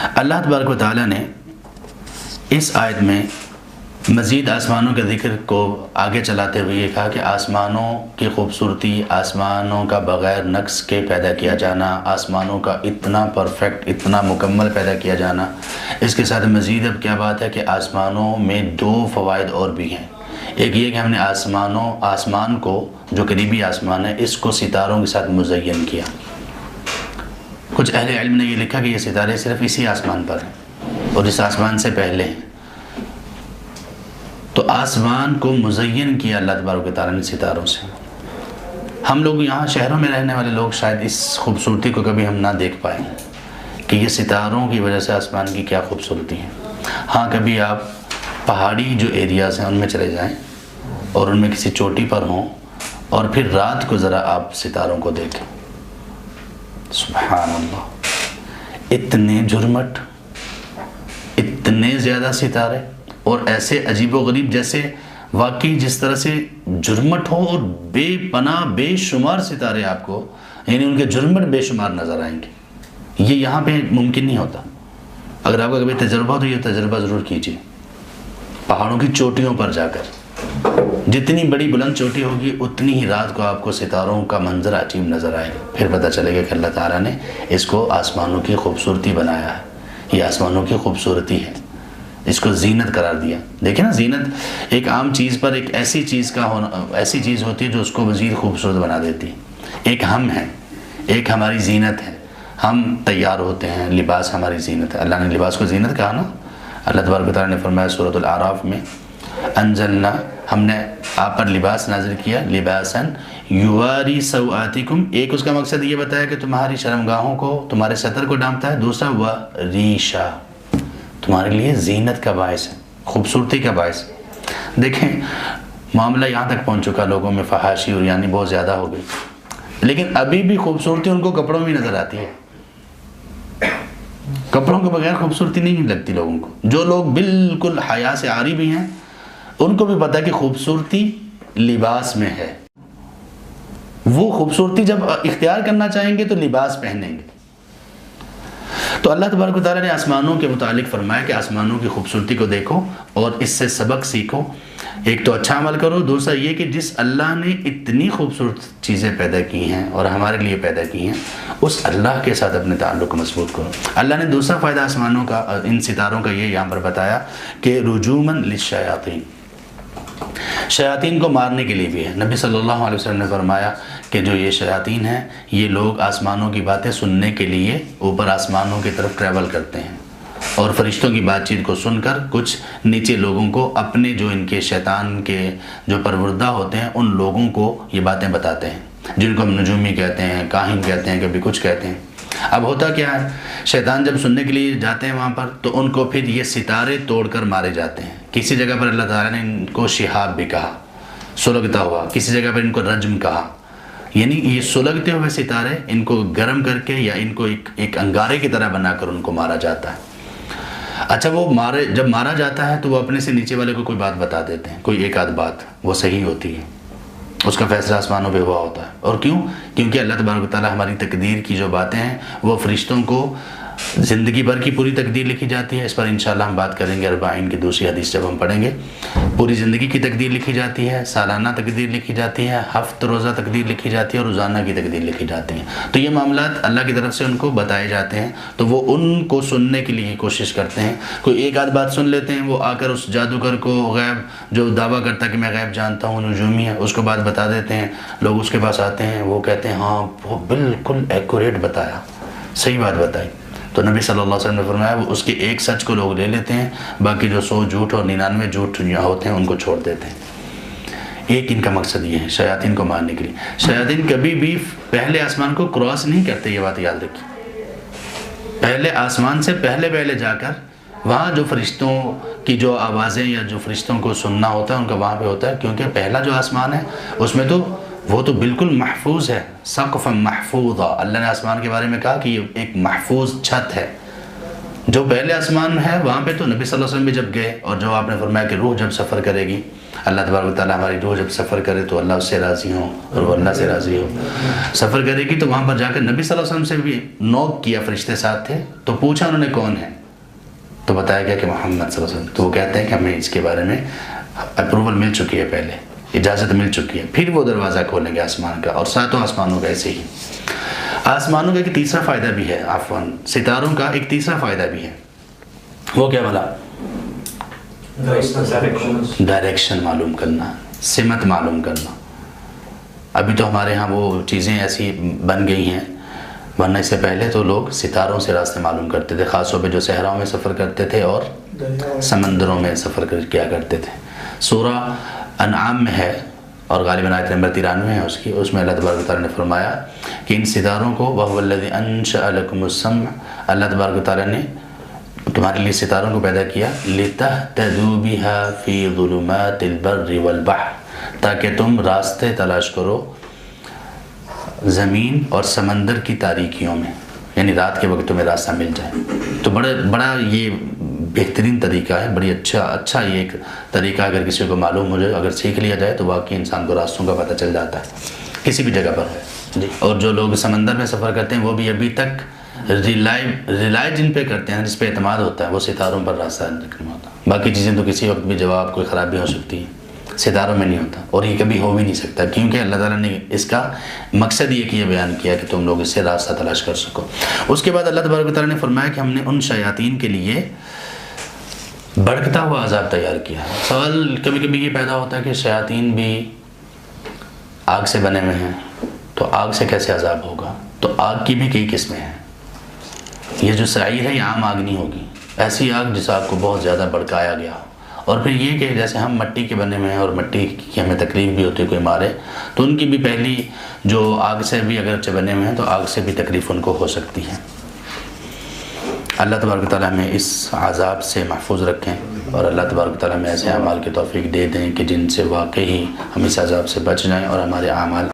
اللہ تبارک و تعالیٰ نے اس آیت میں مزید آسمانوں کے ذکر کو آگے چلاتے ہوئے یہ کہا کہ آسمانوں کی خوبصورتی، آسمانوں کا بغیر نقص کے پیدا کیا جانا، آسمانوں کا اتنا پرفیکٹ، اتنا مکمل پیدا کیا جانا، اس کے ساتھ مزید اب کیا بات ہے کہ آسمانوں میں دو فوائد اور بھی ہیں۔ ایک یہ کہ ہم نے آسمان کو جو قریبی آسمان ہے اس کو ستاروں کے ساتھ مزین کیا۔ کچھ اہل علم نے یہ لکھا کہ یہ ستارے صرف اسی آسمان پر ہیں اور اس آسمان سے پہلے ہیں، تو آسمان کو مزین کیا اللہ تبارک و تعالیٰ نے ستاروں سے۔ ہم لوگ یہاں شہروں میں رہنے والے لوگ شاید اس خوبصورتی کو کبھی ہم نہ دیکھ پائیں کہ یہ ستاروں کی وجہ سے آسمان کی کیا خوبصورتی ہے۔ ہاں کبھی آپ پہاڑی جو ایریاز ہیں ان میں چلے جائیں اور ان میں کسی چوٹی پر ہوں اور پھر رات کو ذرا آپ ستاروں کو دیکھیں، سبحان اللہ، اتنے جھرمٹ، اتنے زیادہ ستارے اور ایسے عجیب و غریب، جیسے واقعی جس طرح سے جھرمٹ ہو اور بے پناہ بے شمار ستارے آپ کو، یعنی ان کے جھرمٹ بے شمار نظر آئیں گے۔ یہ یہاں پہ ممکن نہیں ہوتا۔ اگر آپ کا کبھی تجربہ ہو تو یہ تجربہ ضرور کیجیے، پہاڑوں کی چوٹیوں پر جا کر۔ جتنی بڑی بلند چوٹی ہوگی اتنی ہی رات کو آپ کو ستاروں کا منظر عجیب نظر آئے گا، پھر پتہ چلے گا کہ اللہ تعالیٰ نے اس کو آسمانوں کی خوبصورتی بنایا ہے، یہ آسمانوں کی خوبصورتی ہے، اس کو زینت قرار دیا۔ دیکھیں نا، زینت ایک عام چیز پر ایک ایسی چیز کا ہونا، ایسی چیز ہوتی ہے جو اس کو مزید خوبصورت بنا دیتی ہے۔ ایک ہم ہیں، ایک ہماری زینت ہے، ہم تیار ہوتے ہیں، لباس ہماری زینت ہے۔ اللہ نے لباس کو زینت کہا نا۔ اللہ تبارک و تعالیٰ نے فرمایا سورۃ الاعراف میں، انزلنا، ہم نے آپ پر لباس نازل کیا، لباساً یواری سوآتکم، ایک اس کا مقصد یہ بتایا کہ تمہاری شرمگاہوں کو، تمہارے ستر کو ڈھانپتا ہے، دوسرا وریشا، تمہارے لیے زینت کا باعث ہے، خوبصورتی کا باعث ہے۔ دیکھیں معاملہ یہاں تک پہنچ چکا، لوگوں میں فحاشی اور یعنی بہت زیادہ ہو گئی، لیکن ابھی بھی خوبصورتی ان کو کپڑوں میں نظر آتی ہے۔ کپڑوں کے بغیر خوبصورتی نہیں لگتی لوگوں کو۔ جو لوگ بالکل حیا سے عاری بھی ہیں ان کو بھی پتہ ہے کہ خوبصورتی لباس میں ہے۔ وہ خوبصورتی جب اختیار کرنا چاہیں گے تو لباس پہنیں گے۔ تو اللہ تبارک و تعالیٰ نے آسمانوں کے متعلق فرمایا کہ آسمانوں کی خوبصورتی کو دیکھو اور اس سے سبق سیکھو۔ ایک تو اچھا عمل کرو، دوسرا یہ کہ جس اللہ نے اتنی خوبصورت چیزیں پیدا کی ہیں اور ہمارے لیے پیدا کی ہیں، اس اللہ کے ساتھ اپنے تعلق کو مضبوط کرو۔ اللہ نے دوسرا فائدہ آسمانوں کا، ان ستاروں کا یہ یہاں پر بتایا کہ رجوماً للشیاطین، شیاطین کو مارنے کے لیے بھی ہے۔ نبی صلی اللہ علیہ وسلم نے فرمایا کہ جو یہ شیاطین ہیں یہ لوگ آسمانوں کی باتیں سننے کے لیے اوپر آسمانوں کی طرف ٹریول کرتے ہیں اور فرشتوں کی بات چیت کو سن کر کچھ نیچے لوگوں کو، اپنے جو ان کے شیطان کے جو پروردہ ہوتے ہیں ان لوگوں کو یہ باتیں بتاتے ہیں، جن کو ہم نجومی کہتے ہیں، کاہن کہتے ہیں، کبھی کچھ کہتے ہیں۔ اب ہوتا کیا ہے، شیطان جب سننے کے لیے جاتے ہیں وہاں پر تو ان کو پھر یہ ستارے توڑ کر مارے جاتے ہیں۔ کسی جگہ پر اللہ تعالیٰ نے ان کو شہاب بھی کہا، سلگتا ہوا، کسی جگہ پر ان کو رجم کہا، یعنی یہ سلگتے ہوئے ستارے ان کو گرم کر کے یا ان کو ایک انگارے کی طرح بنا کر ان کو مارا جاتا ہے۔ اچھا وہ جب مارا جاتا ہے تو وہ اپنے سے نیچے والے کو کوئی بات بتا دیتے ہیں، کوئی ایک آدھ بات وہ صحیح ہوتی ہے، اس کا فیصلہ آسمانوں پہ ہوا ہوتا ہے۔ اور کیونکہ اللہ تبارک و تعالیٰ ہماری تقدیر کی جو باتیں ہیں وہ فرشتوں کو زندگی بھر کی پوری تقدیر لکھی جاتی ہے۔ اس پر انشاءاللہ ہم بات کریں گے، اربعین کی دوسری حدیث جب ہم پڑھیں گے۔ پوری زندگی کی تقدیر لکھی جاتی ہے، سالانہ تقدیر لکھی جاتی ہے، ہفت روزہ تقدیر لکھی جاتی ہے اور روزانہ کی تقدیر لکھی جاتی ہے۔ تو یہ معاملات اللہ کی طرف سے ان کو بتائے جاتے ہیں، تو وہ ان کو سننے کے لیے کوشش کرتے ہیں۔ کوئی ایک آدھ بات سن لیتے ہیں، وہ آ کر اس جادوگر کو، غیب جو دعویٰ کرتا ہے کہ میں غیب جانتا ہوں، نجومی ہے، اس کو بات بتا دیتے ہیں۔ لوگ اس کے پاس آتے ہیں، وہ کہتے ہیں ہاں وہ بالکل ایکوریٹ بتایا، صحیح بات بتائی۔ تو نبی صلی اللہ علیہ وسلم نے فرمایا وہ اس کے ایک سچ کو لوگ لے لیتے ہیں، باقی جو 100 جھوٹ اور 99 جھوٹ یہاں ہوتے ہیں ان کو چھوڑ دیتے ہیں۔ ایک ان کا مقصد یہ ہے شیاطین کو مارنے کے لیے۔ شیاطین کبھی بھی پہلے آسمان کو کراس نہیں کرتے، یہ بات یاد رکھیے۔ پہلے آسمان سے پہلے جا کر وہاں جو فرشتوں کی جو آوازیں یا جو فرشتوں کو سننا ہوتا ہے ان کا وہاں پہ ہوتا ہے، کیونکہ پہلا جو آسمان ہے اس میں تو وہ تو بالکل محفوظ ہے، سقف محفوظ۔ اللہ نے آسمان کے بارے میں کہا کہ یہ ایک محفوظ چھت ہے، جو پہلے آسمان ہے وہاں پہ تو نبی صلی اللہ علیہ وسلم بھی جب گئے، اور جو آپ نے فرمایا کہ روح جب سفر کرے گی، اللہ تبارک و تعالیٰ ہماری روح جب سفر کرے تو اللہ اس سے راضی ہو اور وہ اللہ سے راضی ہو، سفر کرے گی تو وہاں پر جا کر نبی صلی اللہ علیہ وسلم سے بھی نوک کیا، فرشتے ساتھ تھے تو پوچھا انہوں نے کون ہے، تو بتایا گیا کہ محمد صلی اللہ علیہ وسلم، تو وہ کہتے ہیں کہ ہمیں اس کے بارے میں اپروول مل چکی ہے، پہلے اجازت مل چکی ہے، پھر وہ دروازہ کھولیں گے آسمان کا، اور ساتوں آسمانوں کا ایسے ہی۔ آسمانوں کا ایک تیسرا فائدہ بھی ہے، عفواً ستاروں کا ایک تیسرا فائدہ بھی ہے، وہ کیا بھلا؟ ڈائریکشن معلوم کرنا، سمت معلوم کرنا۔ ابھی تو ہمارے ہاں وہ چیزیں ایسی بن گئی ہیں، ورنہ اس سے پہلے تو لوگ ستاروں سے راستے معلوم کرتے تھے، خاص طور پہ جو صحراؤں میں سفر کرتے تھے اور سمندروں میں سفر کیا کرتے تھے۔ سورہ انعام میں ہے، اور غالباً آیت نمبر 93 ہے اس میں اللہ تبارک و تعالیٰ نے فرمایا کہ ان ستاروں کو وَهُوَ الَّذِي أَنشَأَ لَكُمُ السَّمْعَ، اللہ تبارک و تعالیٰ نے تمہارے لیے ستاروں کو پیدا کیا، لِتَهْتَدُوا بِهَا فِي ظُلُمَاتِ الْبَرِّ وَالْبَحْرِ، تاکہ تم راستے تلاش کرو زمین اور سمندر کی تاریکیوں میں، یعنی رات کے وقت تمہیں راستہ مل جائے۔ تو بڑا یہ بہترین طریقہ ہے، بڑی اچھا یہ ایک طریقہ اگر کسی کو معلوم ہو جائے، اگر سیکھ لیا جائے تو واقعی انسان کو راستوں کا پتہ چل جاتا ہے کسی بھی جگہ پر جی۔ اور جو لوگ سمندر میں سفر کرتے ہیں وہ بھی ابھی تک ریلائی جن پہ کرتے ہیں، جس پہ اعتماد ہوتا ہے، وہ ستاروں پر راستہ نکلنا ہوتا ہے۔ باقی چیزیں تو کسی وقت بھی جواب کوئی خرابی ہو سکتی ہے، ستاروں میں نہیں ہوتا، اور یہ کبھی ہو بھی نہیں سکتا، کیونکہ اللہ تعالیٰ نے اس کا مقصد یہ بیان کیا کہ تم لوگ اس سے راستہ تلاش کر سکو۔ اس کے بعد اللہ تبارک و تعالیٰ نے فرمایا کہ ہم نے ان شیاطین کے لیے بھڑکتا ہوا عذاب تیار کیا ہے۔ سوال کبھی کبھی یہ پیدا ہوتا ہے کہ شیاطین بھی آگ سے بنے ہوئے ہیں، تو آگ سے کیسے عذاب ہوگا؟ تو آگ کی بھی کئی قسمیں ہیں، یہ جو سعیر ہے یہ عام آگ نہیں ہوگی، ایسی آگ جس آگ کو بہت زیادہ بھڑکایا گیا ہو۔ اور پھر یہ کہ جیسے ہم مٹی کے بنے ہوئے ہیں اور مٹی کی ہمیں تکلیف بھی ہوتی ہے، کوئی مارے تو ان کی بھی پہلی جو آگ سے بھی اگرچہ بنے ہوئے ہیں تو آگ سے بھی تکلیف ان کو ہو سکتی ہے۔ اللہ تبارک و تعالیٰ ہمیں اس عذاب سے محفوظ رکھیں، اور اللہ تبارک و تعالیٰ ہمیں ایسے اعمال کی توفیق دے دیں کہ جن سے واقعی ہم اس عذاب سے بچ جائیں اور ہمارے اعمال